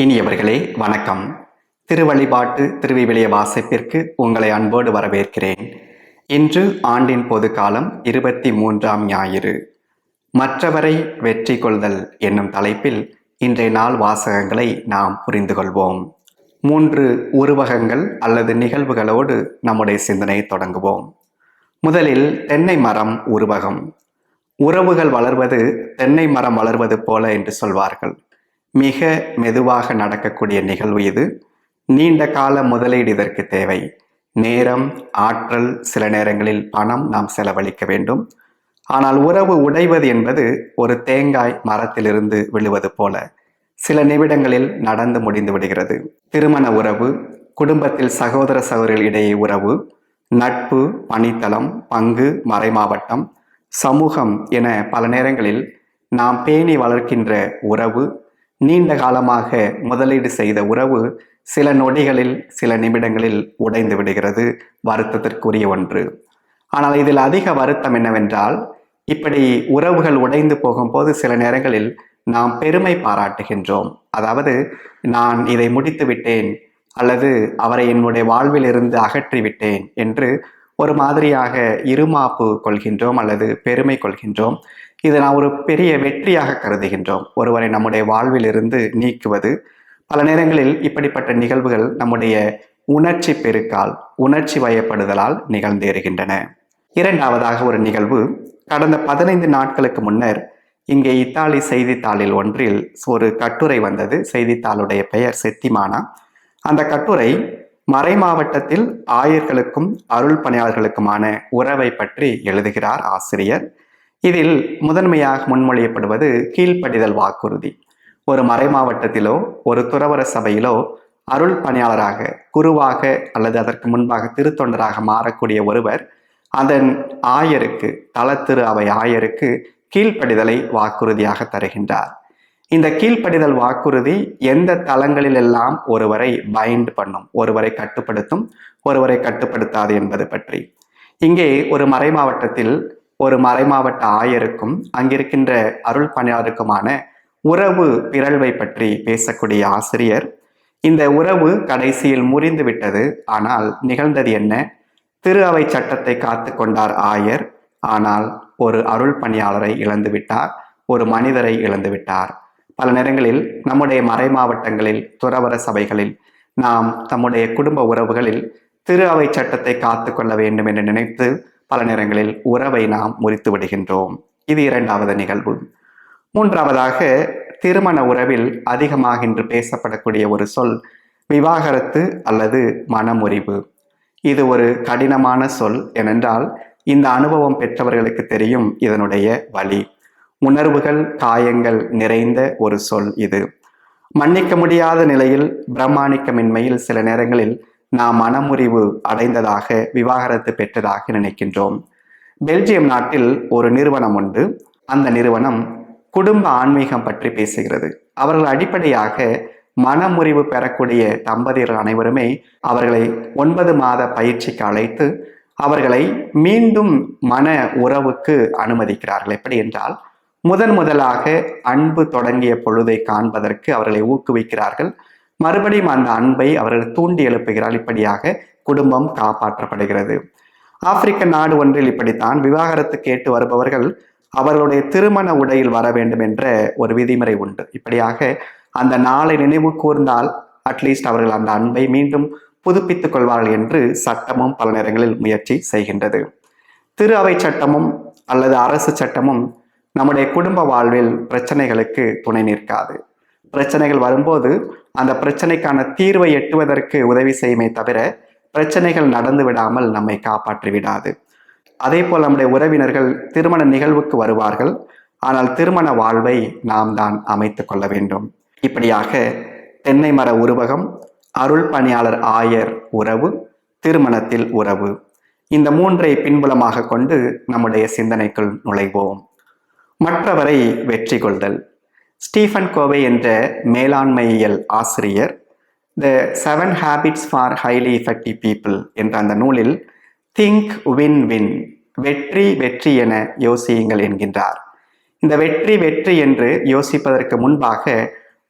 இனியவர்களே வணக்கம். திருவழிபாட்டு திருவிவிலிய வாசிப்பிற்கு உங்களை அன்போடு வரவேற்கிறேன். இன்று ஆண்டின் பொது காலம் 23ஆம் ஞாயிறு. மற்றவரை வெற்றி கொள்தல் என்னும் தலைப்பில் இன்றைய நாள் வாசகங்களை நாம் புரிந்து கொள்வோம். 3 உருவகங்கள் அல்லது நிகழ்வுகளோடு நம்முடைய சிந்தனையை தொடங்குவோம். முதலில் தென்னை மரம் உருவகம். உறவுகள் வளர்வது தென்னை மரம் வளர்வது போல என்று சொல்வார்கள். மிக மெதுவாக நடக்கக்கூடிய நிகழ்வு இது. நீண்ட கால முதலீடு இதற்கு தேவை. நேரம், ஆற்றல், சில நேரங்களில் பணம் நாம் செலவழிக்க வேண்டும். ஆனால் உறவு உடைவது என்பது ஒரு தேங்காய் மரத்திலிருந்து விழுவது போல சில நிமிடங்களில் நடந்து முடிந்து விடுகிறது. திருமண உறவு, குடும்பத்தில் சகோதர சகோதரிகள் இடையே உறவு, நட்பு, பணித்தளம், பங்கு, மறைமாவட்டம், சமூகம் என பல நேரங்களில் நாம் பேணி வளர்க்கின்ற உறவு, நீண்ட காலமாக முதலீடு செய்த உறவு சில நொடிகளில், சில நிமிடங்களில் உடைந்து விடுகிறது. வருத்தத்திற்குரிய ஒன்று. ஆனால் இதில் அதிக வருத்தம் என்னவென்றால், இப்படி உறவுகள் உடைந்து போகும்போது சில நேரங்களில் நாம் பெருமை பாராட்டுகின்றோம். அதாவது, நான் இதை முடித்து விட்டேன் அல்லது அவரை என்னுடைய வாழ்வில் இருந்து அகற்றிவிட்டேன் என்று ஒரு மாதிரியாக இருமாப்பு கொள்கின்றோம் அல்லது பெருமை கொள்கின்றோம். இதை நான் ஒரு பெரிய வெற்றியாக கருதுகின்றோம். ஒருவரை நம்முடைய வாழ்வில் இருந்து நீக்குவது. பல நேரங்களில் இப்படிப்பட்ட நிகழ்வுகள் நம்முடைய உணர்ச்சி பெருக்கால், உணர்ச்சி வயப்படுதலால் நிகழ்ந்தேறுகின்றன. இரண்டாவதாக ஒரு நிகழ்வு, கடந்த 15 நாட்களுக்கு முன்னர் இங்கே இத்தாலி செய்தித்தாளில் ஒன்றில் ஒரு கட்டுரை வந்தது. செய்தித்தாளுடைய பெயர் செத்திமானா. அந்த கட்டுரை மறைமாவட்டத்தில் ஆயர்களுக்கும் அருள் பணியாளர்களுக்குமான உறவை பற்றி எழுதுகிறார் ஆசிரியர். இதில் முதன்மையாக முன்மொழியப்படுவது கீழ்ப்படிதல் வாக்குறுதி. ஒரு மறைமாவட்டத்திலோ ஒரு துறவர சபையிலோ அருள் பணியாளராக, குருவாக அல்லது அதற்கு முன்பாக திருத்தொண்டராக மாறக்கூடிய ஒருவர் அதன் ஆயருக்கு, தலத்திரு அவை ஆயருக்கு கீழ்ப்படிதலை வாக்குறுதியாக தருகின்றார். இந்த கீழ்ப்படிதல் வாக்குறுதி எந்த தலங்களிலெல்லாம் ஒருவரை பைண்ட் பண்ணும், ஒருவரை கட்டுப்படுத்தும், ஒருவரை கட்டுப்படுத்தாது என்பது பற்றி. இங்கே ஒரு மறைமாவட்டத்தில் ஒரு மறைமாவட்ட ஆயருக்கும் அங்கிருக்கின்ற அருள் பணியாளருக்குமான உறவு பிறழ்வை பற்றி பேசக்கூடிய ஆசிரியர், இந்த உறவு கடைசியில் முறிந்து விட்டது. ஆனால் நிகழ்ந்தது என்ன? திரு அவை சட்டத்தை காத்து கொண்டார் ஆயர். ஆனால் ஒரு அருள் பணியாளரை இழந்து விட்டார், ஒரு மனிதரை இழந்து விட்டார். பல நேரங்களில் நம்முடைய மறைமாவட்டங்களில், துறவர சபைகளில் நாம் நம்முடைய குடும்ப உறவுகளில் திரு அவை சட்டத்தை காத்து கொள்ள வேண்டும் என்று நினைத்து பல நேரங்களில் உறவை நாம் முறித்து விடுகின்றோம். இது இரண்டாவது நிகழ்வு. மூன்றாவதாக, திருமண உறவில் அதிகமாக இன்று பேசப்படக்கூடிய ஒரு சொல் விவாகரத்து அல்லது மனமுறிவு. இது ஒரு கடினமான சொல். ஏனென்றால் இந்த அனுபவம் பெற்றவர்களுக்கு தெரியும் இதனுடைய வலி. உணர்வுகள், காயங்கள் நிறைந்த ஒரு சொல் இது. மன்னிக்க முடியாத நிலையில், பிரமாணிக்கமின்மையில் சில நேரங்களில் நாம் மனமுறிவு அடைந்ததாக, விவாகரத்து பெற்றதாக நினைக்கின்றோம். பெல்ஜியம் நாட்டில் ஒரு நிறுவனம் உண்டு. அந்த நிறுவனம் குடும்ப ஆன்மீகம் பற்றி பேசுகிறது. அவர்கள் அடிப்படையாக மனமுறிவு பெறக்கூடிய தம்பதியர்கள் அனைவருமே அவர்களை 9 மாத பயிற்சிக்கு அழைத்து அவர்களை மீண்டும் மன உறவுக்கு அனுமதிக்கிறார்கள். எப்படி என்றால், முதலாக அன்பு தொடங்கிய பொழுதை காண்பதற்கு அவர்களை ஊக்குவிக்கிறார்கள். மறுபடியும் அந்த அன்பை அவர்கள் தூண்டி எழுப்புகிறார்கள். இப்படியாக குடும்பம் காப்பாற்றப்படுகிறது. ஆப்பிரிக்க நாடு ஒன்றில் இப்படித்தான் விவாகரத்து கேட்டு வருபவர்கள் அவர்களுடைய திருமண உடையில் வர வேண்டும் என்ற ஒரு விதிமுறை உண்டு. இப்படியாக அந்த நாளை நினைவு கூர்ந்தால் அட்லீஸ்ட் அவர்கள் அந்த அன்பை மீண்டும் புதுப்பித்துக் கொள்வார்கள் என்று சட்டமும் பல நேரங்களில் முயற்சி செய்கின்றது. திரு அவை சட்டமும் அல்லது அரசு சட்டமும் நம்முடைய குடும்ப வாழ்வில் பிரச்சனைகளுக்கு துணை நிற்காது. பிரச்சனைகள் வரும்போது அந்த பிரச்சனைக்கான தீர்வை எட்டுவதற்கு உதவி செய்யுமே தவிர பிரச்சனைகள் நடந்து விடாமல் நம்மை காப்பாற்றி விடாது. அதே போல் நம்முடைய உறவினர்கள் திருமண நிகழ்வுக்கு வருவார்கள். ஆனால் திருமண வாழ்வை நாம் தான் அமைத்துக் கொள்ள வேண்டும். இப்படியாக தென்னை மர உருவகம், அருள் பணியாளர் ஆயர் உறவு, திருமணத்தில் உறவு, இந்த 3ஐ பின்புலமாக கொண்டு நம்முடைய சிந்தனைக்குள் நுழைவோம். மற்றவரை வெற்றி கொள்தல். ஸ்டீஃபன் கோவே என்ற மேலாண்மையியல் ஆசிரியர் த 7 Habits for highly effective people என்ற அந்த நூலில் திங்க் வின் வின், வெற்றி வெற்றி என யோசியுங்கள் என்கின்றார். இந்த வெற்றி வெற்றி என்று யோசிப்பதற்கு முன்பாக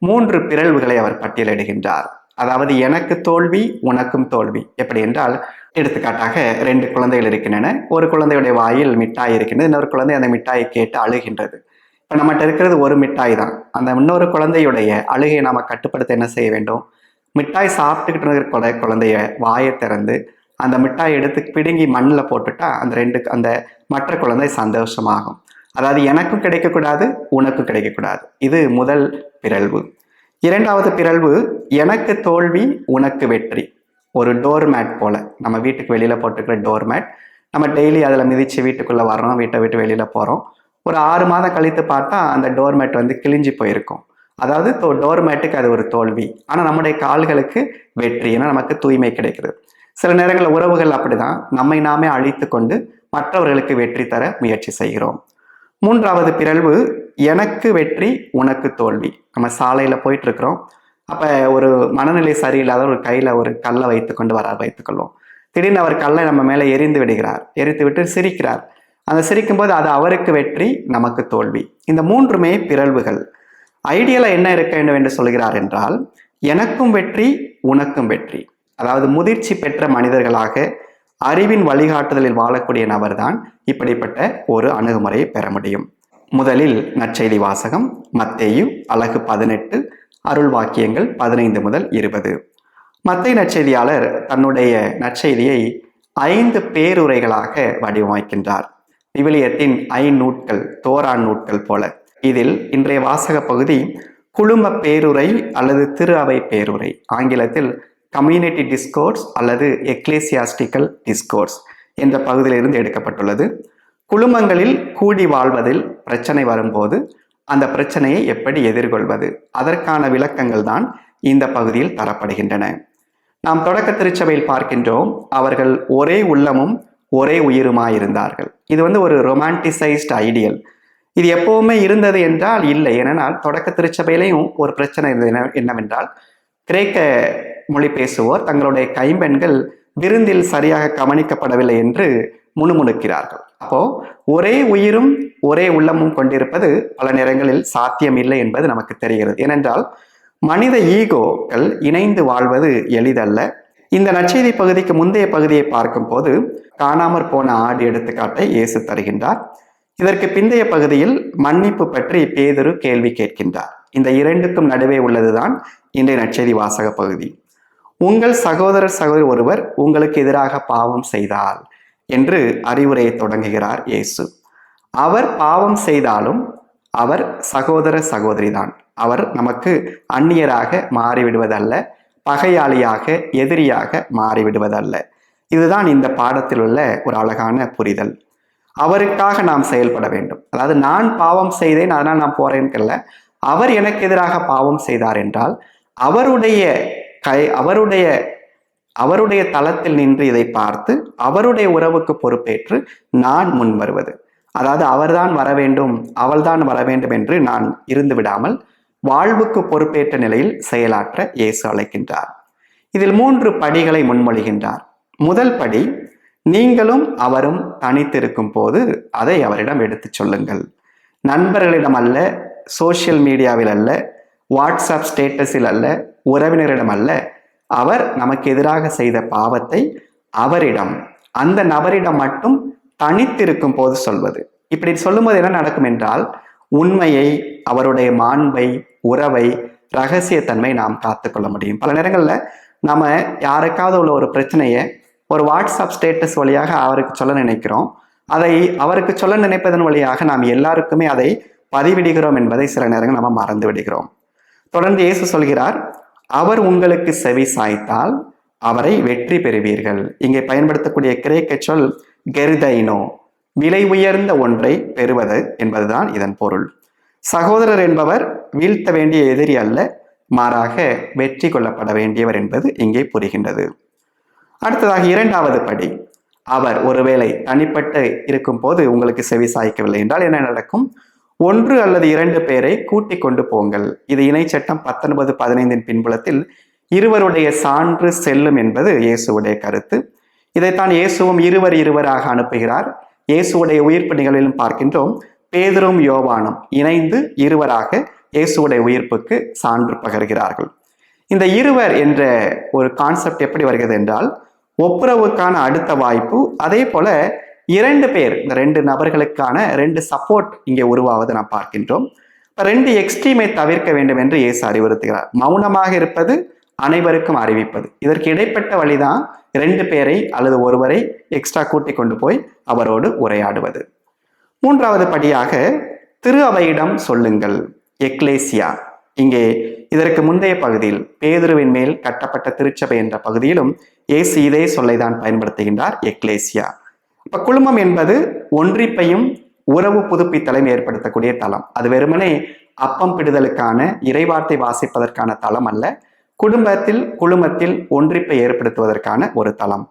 3 பிறழ்வுகளை அவர் பட்டியலிடுகின்றார். அதாவது எனக்கு தோல்வி, உனக்கும் தோல்வி. எப்படி என்றால், எடுத்துக்காட்டாக 2 குழந்தைகள் இருக்கின்றன. ஒரு குழந்தையுடைய வாயில் மிட்டாய் இருக்கின்றது, இன்னொரு குழந்தை அந்த மிட்டாயை கேட்டு அழுகின்றது. இப்போ நம்மகிட்ட இருக்கிறது ஒரு மிட்டாய் தான். அந்த இன்னொரு குழந்தையுடைய அழுகையை நாம கட்டுப்படுத்த என்ன செய்ய வேண்டும்? மிட்டாய் சாப்பிட்டுக்கிட்டு இருக்கிற குழந்தைய வாயை திறந்து அந்த மிட்டாய் எடுத்து பிடுங்கி மண்ணில் போட்டுட்டா அந்த மற்ற குழந்தை சந்தோஷமாகும். அதாவது எனக்கும் கிடைக்கக்கூடாது, உனக்கும் கிடைக்கக்கூடாது. இது முதல் பிறழ்வு. 2வது பிறழ்வு, எனக்கு தோல்வி, உனக்கு வெற்றி. ஒரு டோர்மேட் போல, நம்ம வீட்டுக்கு வெளியில போட்டுக்கிற டோர்மேட், நம்ம டெய்லி அதில் மிதிச்சு வீட்டுக்குள்ள வர்றோம், வீட்டை விட்டு வெளியில போறோம். ஒரு 6 மாதம் கழித்து பார்த்தா அந்த டோர்மேட் வந்து கிழிஞ்சு போயிருக்கும். அதாவது டோர்மேட்டுக்கு அது ஒரு தோல்வி. ஆனால் நம்முடைய கால்களுக்கு வெற்றி, ஏன்னா நமக்கு தூய்மை கிடைக்கிறது. சில நேரங்களில் உறவுகள் அப்படிதான், நம்மை நாமே அழித்து கொண்டு மற்றவர்களுக்கு வெற்றி தர முயற்சி செய்கிறோம். 3வது பிறழ்வு, எனக்கு வெற்றி, உனக்கு தோல்வி. நம்ம சாலையில் போயிட்டு இருக்கிறோம். அப்போ ஒரு மனநிலை சரியில்லாத ஒரு கையில் ஒரு கல்லை வைத்துக்கொண்டு வரார் வைத்துக்கொள்வோம். திடீர்னு அவர் கல்லை நம்ம மேலே எரிந்து விடுகிறார். எரித்து விட்டு சிரிக்கிறார். அந்த சிரிக்கும்போது அது அவருக்கு வெற்றி, நமக்கு தோல்வி. இந்த 3மே பிறழ்வுகள். ஐடியலா என்ன இருக்க வேண்டும் என்று சொல்கிறார் என்றால், எனக்கும் வெற்றி, உனக்கும் வெற்றி. அதாவது முதிர்ச்சி பெற்ற மனிதர்களாக அறிவின் வழிகாட்டுதலில் வாழக்கூடிய நபர்தான் இப்படிப்பட்ட ஒரு அணுகுமுறையை பெற முடியும். முதலில் நற்செய்தி வாசகம், மத்தேயு அலகு 18, அருள் வாக்கியங்கள் 15 முதல் 20. மத்தேயு நற்செய்தியாளர் தன்னுடைய நற்செய்தியை 5 பேருரைகளாக வடிவமைக்கின்றார். விவிலியத்தின் 5 நூட்கள், தோரான் நூட்கள் போல. இதில் இன்றைய வாசக பகுதி குழும பேருரை அல்லது திரு அவை பேருரை, ஆங்கிலத்தில் கம்யூனிட்டி டிஸ்கோர்ஸ் அல்லது எக்லேசியாஸ்டிக்கல் டிஸ்கோர்ஸ் என்ற பகுதியிலிருந்து எடுக்கப்பட்டுள்ளது. குழுமங்களில் கூடி வாழ்வதில் பிரச்சனை வரும்போது அந்த பிரச்சனையை எப்படி எதிர்கொள்வது, அதற்கான விளக்கங்கள் தான் இந்த பகுதியில் தரப்படுகின்றன. நாம் தொடக்க திருச்சபையில் பார்க்கின்றோம், அவர்கள் ஒரே உள்ளமும் ஒரே உயிருமாயிருந்தார்கள். இது ஒரு ரொமான்டிசைஸ்ட் ஐடியல். இது எப்பவுமே இருந்தது என்றால் இல்லை. ஏனென்றால் தொடக்க திருச்சபையிலையும் ஒரு பிரச்சனை இருந்தது. என்னவென்றால், கிரேக்க மொழி பேசுவோர் தங்களுடைய கைம்பெண்கள் விருந்தில் சரியாக கவனிக்கப்படவில்லை என்று முணுமுணுக்கிறார்கள். அப்போ ஒரே உயிரும் ஒரே உள்ளமும் கொண்டிருப்பது பல நேரங்களில் சாத்தியம் இல்லை என்பது நமக்கு தெரிகிறது. ஏனென்றால் மனித ஈகோக்கள் இணைந்து வாழ்வது எளிதல்ல. இந்த நற்செய்தி பகுதிக்கு முந்தைய பகுதியை பார்க்கும் போது காணாமற் போன ஆடு எடுத்துக்காட்டை இயேசு தருகின்றார். இதற்கு பிந்தைய பகுதியில் மன்னிப்பு பற்றி பேதுரு கேள்வி கேட்கின்றார். இந்த 2க்கும் நடுவே உள்ளதுதான் இன்றைய நற்செய்தி வாசக பகுதி. உங்கள் சகோதரி ஒருவர் உங்களுக்கு எதிராக பாவம் செய்தால் என்று அறிவுரையை தொடங்குகிறார் இயேசு. அவர் பாவம் செய்தாலும் அவர் சகோதரி தான். அவர் நமக்கு அந்நியராக மாறிவிடுவதல்ல, பகையாளியாக, எதிரியாக மாறிவிடுவதல்ல. இதுதான் இந்த பாடத்தில் உள்ள ஒரு அழகான புரிதல். அவருக்காக நாம் செயல்பட வேண்டும். அதாவது நான் பாவம் செய்தேன் அதனால் நான் போறேன்கல்ல, அவர் எனக்கு எதிராக பாவம் செய்தார் என்றால் அவருடைய தளத்தில் நின்று இதை பார்த்து அவருடைய உறவுக்கு பொறுப்பேற்று நான் முன் வருவது. அதாவது அவர்தான் வர வேண்டும், அவள்தான் வர வேண்டும் என்று நான் இருந்து விடாமல் வாழ்வுக்கு பொறுப்பேற்ற நிலையில் செயலாற்ற இயேசு அழைக்கின்றார். இதில் 3 படிகளை முன்மொழிகின்றார். முதல் படி, நீங்களும் அவரும் தனித்திருக்கும் போது அதை அவரிடம் எடுத்துச் சொல்லுங்கள். நண்பர்களிடம் அல்ல, சோசியல் மீடியாவில் அல்ல, வாட்ஸ்அப் ஸ்டேட்டஸில் அல்ல, உறவினரிடம் அல்ல. அவர் நமக்கு எதிராக செய்த பாவத்தை அவரிடம், அந்த நபரிடம் மட்டும் தனித்திருக்கும் போது சொல்வது. இப்படி சொல்லும்போது என்ன நடக்கும் என்றால், உண்மையை, அவருடைய மாண்பை, உறவை, ரகசியத்தன்மை நாம் காத்துக்கொள்ள முடியும். பல நேரங்களில் நம்ம யாருக்காவது உள்ள ஒரு பிரச்சனையை ஒரு வாட்ஸ்அப் ஸ்டேட்டஸ் வழியாக அவருக்கு சொல்ல நினைக்கிறோம். அதை அவருக்கு சொல்ல நினைப்பதன் வழியாக நாம் எல்லாருக்குமே அதை பதிவிடுகிறோம் என்பதை சில நேரங்கள் நம்ம மறந்து விடுகிறோம். தொடர்ந்து இயேசு சொல்கிறார், அவர் உங்களுக்கு செவி சாய்த்தால் அவரை வெற்றி பெறுவீர்கள். இங்கே பயன்படுத்தக்கூடிய கிரேக்க சொல் கெர்தைனோ, விலை உயர்ந்த ஒன்றை பெறுவது என்பதுதான் இதன் பொருள். சகோதரர் என்பவர் வீழ்த்த வேண்டிய எதிரி அல்ல, மாறாக வெற்றி கொள்ளப்பட வேண்டியவர் என்பது இங்கே புரிகின்றது. அடுத்ததாக 2வது படி, அவர் ஒருவேளை தனிப்பட்டு இருக்கும் போது உங்களுக்கு செவி சாய்க்கவில்லை என்றால் என்ன நடக்கும்? 1 அல்லது 2 பேரை கூட்டிக் கொண்டு போங்கள். இது இணைச்சட்டம் 19:15 பின்புலத்தில் இருவருடைய சான்று செல்லும் என்பது இயேசுவுடைய கருத்து. இதைத்தான் இயேசுவும் இருவராக அனுப்புகிறார். இயேசுவுடைய உயிர்ப்பு நிகழ்விலும் பார்க்கின்றோம், பேதுரும் யோவானும் இணைந்து இருவராக இயேசுடைய உயிர்ப்புக்கு சான்று பகர்கிறார்கள். இந்த இருவர் என்ற ஒரு கான்செப்ட் எப்படி வருகிறது என்றால், ஒப்புரவுக்கான அடுத்த வாய்ப்பு, அதே போல இரண்டு பேர், இந்த ரெண்டு நபர்களுக்கான ரெண்டு சப்போர்ட் இங்கே உருவாவதை நாம் பார்க்கின்றோம். ரெண்டு எக்ஸ்ட்ரீமை தவிர்க்க வேண்டும் என்று இயேசு அறிவுறுத்துகிறார். மௌனமாக இருப்பது, அனைவருக்கும் அறிவிப்பது. இதற்கு இடைப்பட்ட வழிதான் ரெண்டு பேரை அல்லது ஒருவரை எக்ஸ்ட்ரா கூட்டி கொண்டு போய் அவரோடு உரையாடுவது. மூன்றாவது படியாக திரு அவையிடம் சொல்லுங்கள், எக்லேசியா. இங்கே இதற்கு முந்தைய பகுதியில் பேதுருவின் மேல் கட்டப்பட்ட திருச்சபை என்ற பகுதியிலும் இயேசு இதே சொல்லை தான் பயன்படுத்துகின்றார், எக்லேசியா. இப்ப குழுமம் என்பது ஒன்றிப்பையும் உறவு புதுப்பித்தலையும் ஏற்படுத்தக்கூடிய தளம். அது வெறுமனே அப்பம் பிடுதலுக்கான, இறைவார்த்தை வாசிப்பதற்கான தளம் அல்ல. குழுமத்தில் ஒன்றிப்பை ஏற்படுத்துவதற்கான ஒரு தளம்.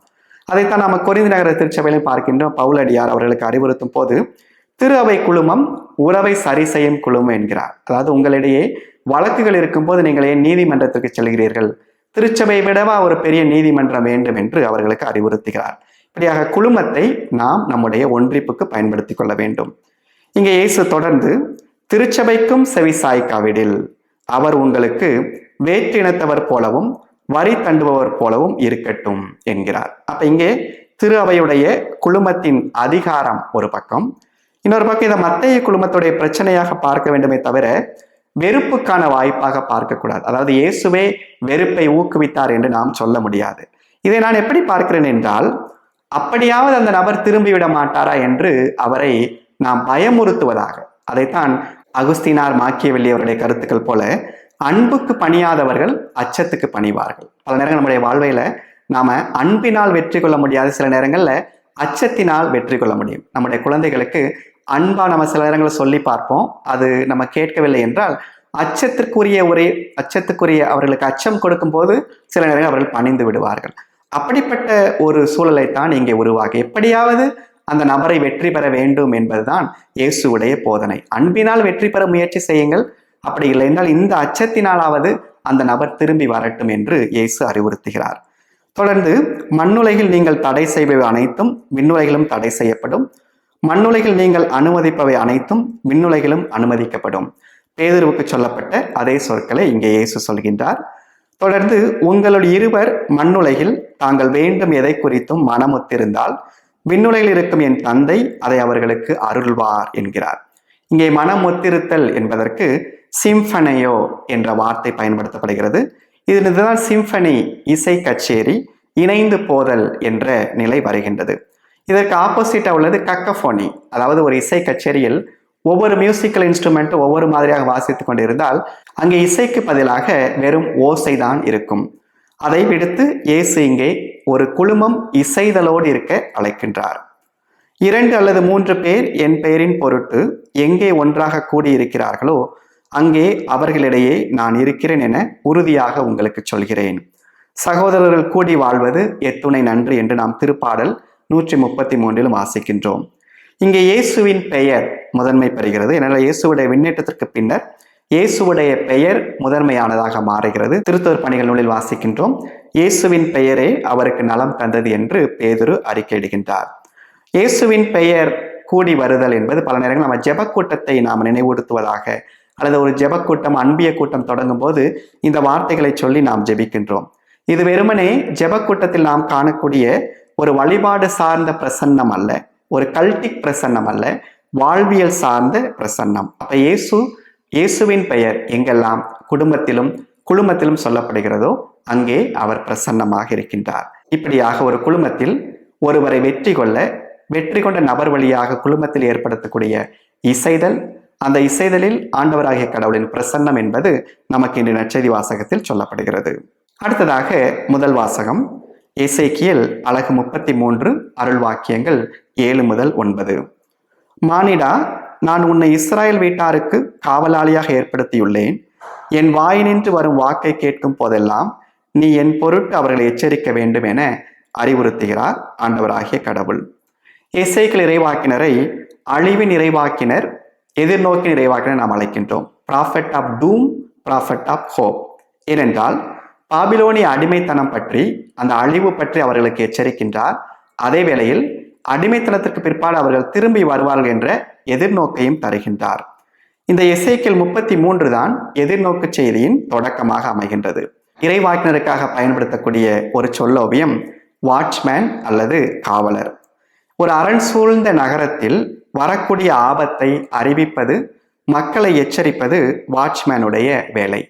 அதைத்தான் நாம கொரிந்து நகர திருச்சபையிலும் பார்க்கின்றோம். பவுலடியார் அவர்களுக்கு அறிவுறுத்தும் போது திரு அவை குழுமம் உறவை சரி செய்யும் குழுமம் என்கிறார். அதாவது உங்களிடையே வழக்குகள் இருக்கும்போது நீங்கள் ஏன் நீதிமன்றத்திற்கு செல்கிறீர்கள்? திருச்சபை விடவா ஒரு பெரிய நீதிமன்றம் வேண்டும் என்று அவர்களுக்கு அறிவுறுத்துகிறார். இப்படியாக குழுமத்தை நாம் நம்முடைய ஒன்றிப்புக்கு பயன்படுத்திக் கொள்ள வேண்டும். இங்கே இயேசு தொடர்ந்து திருச்சபைக்கும் செவிசாய்க்காவிடில் அவர் உங்களுக்கு வேற்றினத்தவர் போலவும் வரி தண்டுபவர் போலவும் இருக்கட்டும் என்கிறார். அப்ப இங்கே திரு அவையுடைய குழுமத்தின் அதிகாரம் ஒரு பக்கம், இன்னொரு பக்கம் இந்த மத்தேயு குழுமத்துடைய பிரச்சனையாக பார்க்க வேண்டுமே தவிர வெறுப்புக்கான வாய்ப்பாக பார்க்கக்கூடாது. அதாவது இயேசுவே வெறுப்பை ஊக்குவித்தார் என்று நாம் சொல்ல முடியாது. இதை நான் எப்படி பார்க்கிறேன் என்றால், அப்படியாவது அந்த நபர் திரும்பிவிட மாட்டாரா என்று அவரை நாம் பயமுறுத்துவதாக. அதைத்தான் அகுஸ்தீனார், மாக்கியவெல்லி அவருடைய கருத்துக்கள் போல, அன்புக்கு பணியாதவர்கள் அச்சத்துக்கு பணிவார்கள். பல நேரங்கள் நம்முடைய வாழ்வையில நாம அன்பினால் வெற்றி கொள்ள முடியாது, சில நேரங்கள்ல அச்சத்தினால் வெற்றி கொள்ள முடியும். நம்முடைய குழந்தைகளுக்கு அன்பா நம்ம சில நேரங்களில் சொல்லி பார்ப்போம், அது நம்ம கேட்கவில்லை என்றால் அச்சத்துக்குரிய அவர்களுக்கு அச்சம் கொடுக்கும் போது சில நேரங்கள் அவர்கள் பணிந்து விடுவார்கள். அப்படிப்பட்ட ஒரு சூழலைத்தான் இங்கே உருவாக, எப்படியாவது அந்த நபரை வெற்றி பெற வேண்டும் என்பதுதான் இயேசுவுடைய போதனை. அன்பினால் வெற்றி பெற முயற்சி செய்யுங்கள், அப்படி இல்லை என்றால் இந்த அச்சத்தினாலாவது அந்த நபர் திரும்பி வரட்டும் என்று இயேசு அறிவுறுத்துகிறார். தொடர்ந்து மண்ணுலகில் நீங்கள் தடை செய்பவை அனைத்தும் விண்ணுலகிலும் தடை செய்யப்படும், மண்ணுலகில் நீங்கள் அனுமதிப்பவை அனைத்தும் விண்ணுலகிலும் அனுமதிக்கப்படும். பேதுருவுக்கு சொல்லப்பட்ட அதே சொற்களை இங்கே இயேசு சொல்கின்றார். தொடர்ந்து உங்களுடைய இருவர் மண்ணுலகில் தாங்கள் வேண்டும் எதை குறித்தும் மனமொத்திருந்தால் விண்ணுலகில் இருக்கும் என் தந்தை அதை அவர்களுக்கு அருள்வார் என்கிறார். இங்கே மனம் ஒத்திருத்தல் என்பதற்கு சிம்பனையோ என்ற வார்த்தை பயன்படுத்தப்படுகிறது. இதுதான் சிம்பனி, இசை கச்சேரி, இணைந்து போதல் என்ற நிலை வருகின்றது. இதற்கு ஆப்போசிட்டா உள்ளது கக்கஃபோனி. அதாவது ஒரு இசை கச்சேரியில் ஒவ்வொரு மியூசிக்கல் இன்ஸ்ட்ருமெண்ட்டும் ஒவ்வொரு மாதிரியாக வாசித்துக் கொண்டிருந்தால் அங்கே இசைக்கு பதிலாக வெறும் ஓசை தான் இருக்கும். அதை விடுத்து இயேசு இங்கே ஒரு குழுமம் இசைதலோடு இருக்க அழைக்கின்றார். 2 அல்லது 3 பேர் என் பெயரின் பொருட்டு எங்கே ஒன்றாக கூடியிருக்கிறார்களோ அங்கே அவர்களிடையே நான் இருக்கிறேன் என உறுதியாக உங்களுக்கு சொல்கிறேன். சகோதரர்கள் கூடி வாழ்வது எத்துணை நன்று என்று நாம் திருப்பாடல் 133 வாசிக்கின்றோம். இங்கே இயேசுவின் பெயர் முதன்மை பெறுகிறது. என்னால் இயேசுவுடைய விண்ணேற்றத்திற்கு பின்னர் இயேசுவுடைய பெயர் முதன்மையானதாக மாறுகிறது. திருத்தூர் பணிகள் நூலில் வாசிக்கின்றோம், இயேசுவின் பெயரே அவருக்கு நலம் தந்தது என்று பேதுரு அறிக்கையிடுகின்றார். இயேசுவின் பெயர் கூடி வருதல் என்பது பல நேரங்கள் நம்ம ஜெபக்கூட்டத்தை நாம் நினைவூட்டுவதாக, அல்லது ஒரு ஜெபக்கூட்டம், அன்பிய கூட்டம் தொடங்கும் போது இந்த வார்த்தைகளை சொல்லி நாம் ஜெபிக்கின்றோம். இது வெறுமனே ஜெபக்கூட்டத்தில் நாம் காணக்கூடிய ஒரு வழிபாடு சார்ந்த பிரசன்னம் அல்ல, ஒரு கல்டிக் பிரசன்னம் அல்ல, வாழ்வியல் சார்ந்த பிரசன்னம். அப்ப இயேசுவின் பெயர் எங்கெல்லாம் குழுமத்திலும் சொல்லப்படுகிறதோ அங்கே அவர் பிரசன்னமாக இருக்கின்றார். இப்படியாக ஒரு குழுமத்தில் ஒருவரை வெற்றி கொண்ட நபர் வழியாக குழுமத்தில் ஏற்படுத்தக்கூடிய இசைதல், அந்த இசைதலில் ஆண்டவராகிய கடவுளின் பிரசன்னம் என்பது நமக்கு இன்று நற்செய்தி வாசகத்தில் சொல்லப்படுகிறது. அடுத்ததாக முதல் வாசகம் எசேக்கியேல் அலகு 33 அருள் வாக்கியங்கள் 7 முதல் 9. மானிடா, நான் உன்னை இஸ்ராயல் வீட்டாருக்கு காவலாளியாக ஏற்படுத்தியுள்ளேன். என் வாயினின்று வரும் வாக்கை கேட்கும் போதெல்லாம் நீ என் பொருட்டு அவர்களை எச்சரிக்க வேண்டும் என அறிவுறுத்துகிறார் ஆண்டவராகிய கடவுள். எசேக்கியேல் இறைவாக்கினரை அழிவின் இறைவாக்கினர், எதிர்நோக்கின் இறைவாக்கினர் நாம் அழைக்கின்றோம். Prophet of doom, prophet of hope. ஏனென்றால் பாபிலோனிய அடிமைத்தனம் பற்றி, அந்த அழிவு பற்றி அவர்களுக்கு எச்சரிக்கின்றார். அதே வேளையில் அடிமைத்தனத்திற்கு பிற்பாடு அவர்கள் திரும்பி வருவார்கள் என்ற எதிர்நோக்கையும் தருகின்றார். இந்த எசேக்கியேல் 33 தான் எதிர்நோக்கு செய்தியின் தொடக்கமாக அமைகின்றது. இறைவாக்கினருக்காக பயன்படுத்தக்கூடிய ஒரு சொல்லோவியம் வாட்ச்மேன் அல்லது காவலர். ஒரு அரண் சூழ்ந்த நகரத்தில் வரக்கூடிய ஆபத்தை அறிவிப்பது, மக்களை எச்சரிப்பது வாட்ச்மேனுடைய வேலை.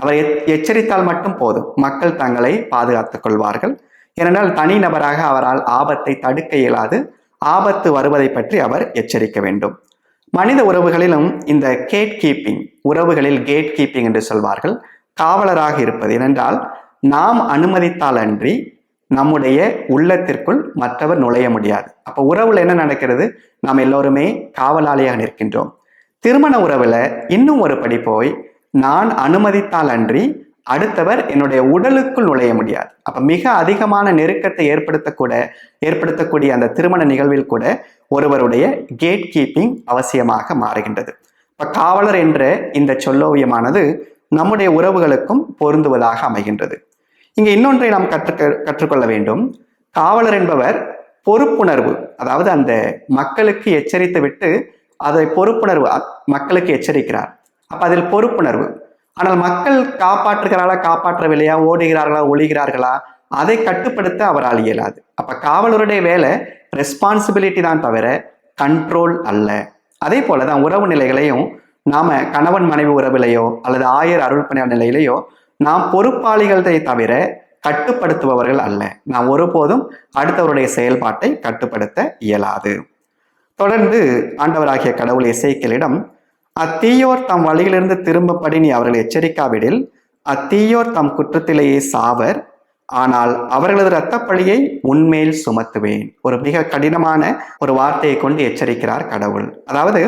அவர் எச்சரித்தால் மட்டும் போதும், மக்கள் தங்களை பாதுகாத்துக் கொள்வார்கள். ஏனென்றால் தனிநபராக அவரால் ஆபத்தை தடுக்க இயலாது. ஆபத்து வருவதை பற்றி அவர் எச்சரிக்க வேண்டும். மனித உறவுகளிலும் இந்த கேட் கீப்பிங், உறவுகளில் கேட் கீப்பிங் என்று சொல்வார்கள், காவலராக இருப்பது. ஏனென்றால் நாம் அனுமதித்தால் அன்றி நம்முடைய உள்ளத்திற்குள் மற்றவர் நுழைய முடியாது. அப்போ உறவுல என்ன நடக்கிறது? நாம் எல்லோருமே காவலாளியாக நிற்கின்றோம். திருமண உறவுல இன்னும் ஒரு படி போய், நான் அனுமதித்தால் அன்றி அடுத்தவர் என்னுடைய உடலுக்குள் நுழைய முடியாது. அப்ப மிக அதிகமான நெருக்கத்தை ஏற்படுத்தக்கூடிய அந்த திருமண நிகழ்வில் கூட ஒருவருடைய கேட் கீப்பிங் அவசியமாக மாறுகின்றது. இப்ப காவலர் என்ற இந்த சொல்லோவியமானது நம்முடைய உறவுகளுக்கும் பொருந்துவதாக அமைகின்றது. இங்க இன்னொன்றை நாம் கற்றுக்கொள்ள வேண்டும். காவலர் என்பவர் பொறுப்புணர்வு, அதாவது அந்த மக்களுக்கு எச்சரித்து விட்டு அதை பொறுப்புணர்வு, மக்களுக்கு எச்சரிக்கிறார். அப்ப அதில் பொறுப்புணர்வு. ஆனால் மக்கள் காப்பாற்றவில்லையா, ஓடுகிறார்களா, ஒளிகிறார்களா, அதை கட்டுப்படுத்த அவரால் இயலாது. அப்ப காவலருடைய வேலை ரெஸ்பான்சிபிலிட்டி தான் தவிர கண்ட்ரோல் அல்ல. அதே போலதான் உறவு நிலைகளையும் நாம கணவன் மனைவி உறவிலையோ அல்லது ஆயர் அருள்பணியார் நிலையிலையோ நாம் பொறுப்பாளிகளை தவிர கட்டுப்படுத்துபவர்கள் அல்ல. நாம் ஒருபோதும் அடுத்தவருடைய செயல்பாட்டை கட்டுப்படுத்த இயலாது. தொடர்ந்து ஆண்டவராகிய கடவுள் எசேக்கியேலிடம், அத்தீயோர் தம் வழியிலிருந்து திரும்பப்படி நீ அவர்களை எச்சரிக்காவிடில் அத்தீயோர் தம் குற்றத்திலேயே சாவர், ஆனால் அவர்களது இரத்தப்பழியை உன்மேல் சுமத்துவேன். ஒரு மிக கடினமான ஒரு வார்த்தையை கொண்டு எச்சரிக்கிறார் கடவுள். அதாவது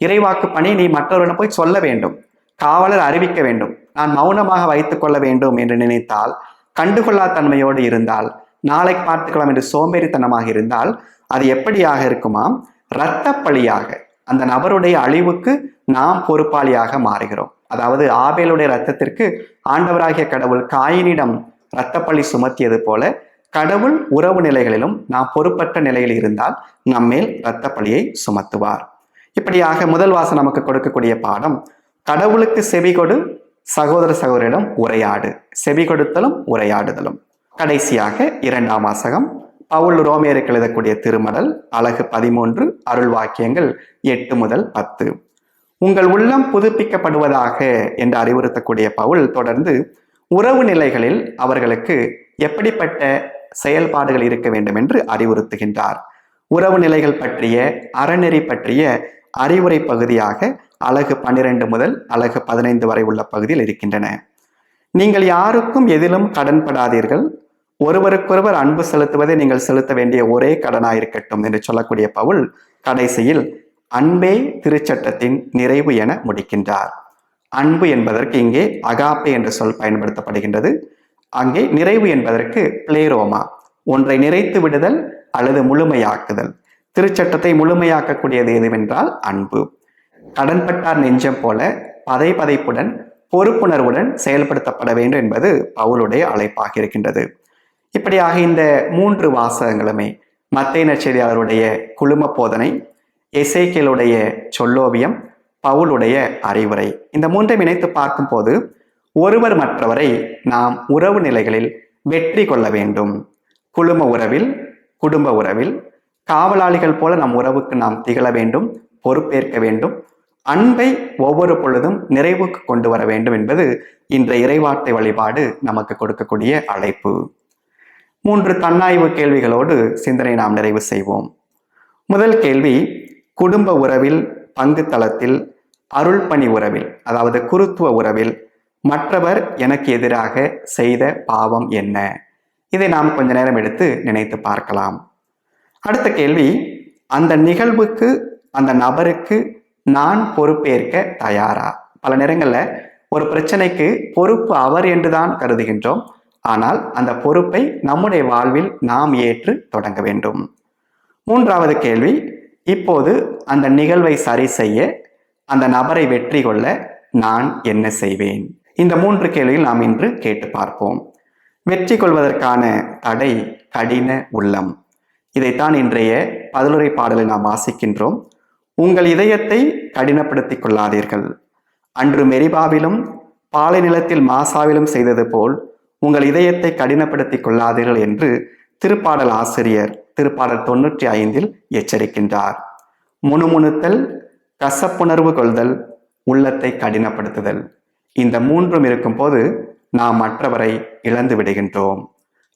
இறைவாக்கு பணி நீ மற்றவர்களிடம் போய் சொல்ல வேண்டும், காவலர் அறிவிக்க வேண்டும். நான் மௌனமாக வைத்துக் கொள்ள வேண்டும் என்று நினைத்தால், கண்டுகொள்ளா தன்மையோடு இருந்தால், நாளை பார்த்துக்கலாம் என்று சோம்பேறித்தனமாக இருந்தால் அது எப்படியாக இருக்குமாம்? இரத்தப்பழியாக, அந்த நபருடைய அழிவுக்கு நாம் பொறுப்பாளியாக மாறுகிறோம். அதாவது ஆபேலுடைய இரத்தத்திற்கு ஆண்டவராகிய கடவுள் காயினிடம் இரத்தப்பழி சுமத்தியது போல, கடவுள் உறவு நிலைகளிலும் நாம் பொறுப்பற்ற நிலையில் இருந்தால் நம்மேல் இரத்தப்பழியை சுமத்துவார். இப்படியாக முதல் வாசம் நமக்கு கொடுக்கக்கூடிய பாடம், கடவுளுக்கு செவி கொடு, சகோதர சகோதரிடம் உரையாடு. செவி கொடுத்தலும் உரையாடுதலும். கடைசியாக இரண்டாம் வாசகம், பவுல் ரோமேயருக்கு எழுதக்கூடிய திருமடல், அலகு 13, அருள் வாக்கியங்கள் 8 முதல் 10. உங்கள் உள்ளம் புதுப்பிக்கப்படுவதாக என்று அறிவுறுத்தக்கூடிய பவுல் தொடர்ந்து உறவு நிலைகளில் அவர்களுக்கு எப்படிப்பட்ட செயல்பாடுகள் இருக்க வேண்டும் என்று அறிவுறுத்துகின்றார். உறவு நிலைகள் பற்றிய, அறநெறி பற்றிய அறிவுரை பகுதியாக அலகு 12 முதல் அலகு 15 வரை உள்ள பகுதியில் இருக்கின்றன. நீங்கள் யாருக்கும் எதிலும் கடன்படாதீர்கள், ஒருவருக்கொருவர் அன்பு செலுத்துவதை நீங்கள் செலுத்த வேண்டிய ஒரே கடனாயிருக்கட்டும் என்று சொல்லக்கூடிய பவுல் கடைசியில் அன்பே திருச்சட்டத்தின் நிறைவு என முடிக்கின்றார். அன்பு என்பதற்கு இங்கே அகாப்பே என்ற சொல் பயன்படுத்தப்படுகின்றது. அங்கே நிறைவு என்பதற்கு பிளேரோமா, ஒன்றை நிறைத்து விடுதல் அல்லது முழுமையாக்குதல். திருச்சட்டத்தை முழுமையாக்கக்கூடியது எதுவென்றால் அன்பு. கடன்பட்டார் நெஞ்சம் போல பதைப்புடன் பொறுப்புணர்வுடன் செயல்படுத்தப்பட வேண்டும் என்பது பவுலுடைய அழைப்பாக இருக்கின்றது. இப்படியாக இந்த 3 வாசகங்களுமே மத்தேயு நற்செய்தியாளருடைய குழும போதனை, எசேக்கியேலுடைய சொல்லோவியம், பவுலுடைய அறிவுரை, இந்த 3ஐயும் இணைத்து பார்க்கும் போது ஒருவர் மற்றவரை நாம் உறவு நிலைகளில் வெற்றி கொள்ள வேண்டும். குழும உறவில், குடும்ப உறவில் காவலாளிகள் போல நம் உறவுக்கு நாம் திகழ வேண்டும், பொறுப்பேற்க வேண்டும். அன்பை ஒவ்வொரு பொழுதும் நிறைவுக்கு கொண்டு வர வேண்டும் என்பது இன்றைய இறைவார்த்தை வழிபாடு நமக்கு கொடுக்கக்கூடிய அழைப்பு. 3 தன்னாய்வு கேள்விகளோடு சிந்தனை நாம் நிறைவு செய்வோம். முதல் கேள்வி, குடும்ப உறவில், பங்கு தளத்தில், அருள் பணி உறவில், அதாவது குருத்துவ உறவில் மற்றவர் எனக்கு எதிராக செய்த பாவம் என்ன? இதை நாம் கொஞ்ச நேரம் எடுத்து நினைத்து பார்க்கலாம். அடுத்த கேள்வி, அந்த நிகழ்வுக்கு, அந்த நபருக்கு நான் பொறுப்பேற்க தயாரா? பல நேரங்களில் ஒரு பிரச்சனைக்கு பொறுப்பு அவர் என்றுதான் கருதுகின்றோம். ஆனால் அந்த பொறுப்பை நம்முடைய வாழ்வில் நாம் ஏற்று தொடங்க வேண்டும். 3வது கேள்வி, இப்போது அந்த நிகழ்வை சரி செய்ய, அந்த நபரை வெற்றி கொள்ள நான் என்ன செய்வேன்? இந்த 3 கேள்விகள் நாம் இன்று கேட்டு பார்ப்போம். வெற்றி கொள்வதற்கான தடை கடின உள்ளம். இதைத்தான் இன்றைய பதிலுரை பாடலை நாம் வாசிக்கின்றோம். உங்கள் இதயத்தை கடினப்படுத்திக் கொள்ளாதீர்கள். அன்று மெரிபாவிலும் பாலை நிலத்தில் மாசாவிலும் செய்தது போல் உங்கள் இதயத்தை கடினப்படுத்திக் கொள்ளாதீர்கள் என்று திருப்பாடல் ஆசிரியர் திருப்பாடல் 95 எச்சரிக்கின்றார். முணுமுணுத்தல், கசப்புணர்வு கொள்தல், உள்ளத்தை கடினப்படுத்துதல், இந்த மூன்றும் இருக்கும் போது நாம் மற்றவரை இழந்து விடுகின்றோம்.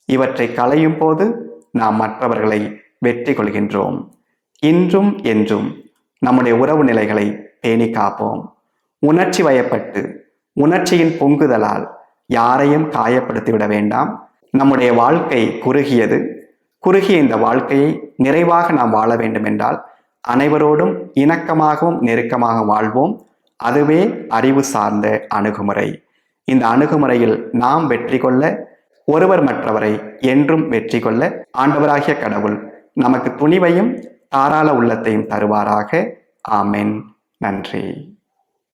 இவற்றை களையும் போது நாம் மற்றவர்களை வெற்றி கொள்கின்றோம். இன்றும் என்றும் நம்முடைய உறவு நிலைகளை பேணி காப்போம். உணர்ச்சி வயப்பட்டு உணர்ச்சியின் பொங்குதலால் யாரையும் காயப்படுத்திவிட வேண்டாம். நம்முடைய வாழ்க்கை குறுகிய இந்த வாழ்க்கையை நிறைவாக நாம் வாழ வேண்டும் என்றால் அனைவரோடும் இணக்கமாகவும் நெருக்கமாக வாழ்வோம். அதுவே அறிவு சார்ந்த அணுகுமுறை. இந்த அணுகுமுறையில் நாம் வெற்றி கொள்ள, ஒருவர் மற்றவரை என்றும் வெற்றி கொள்ள ஆண்டவராகிய கடவுள் நமக்கு துணிவையும் தாராள உள்ளத்தையும் தருவாராக. ஆமென். நன்றி.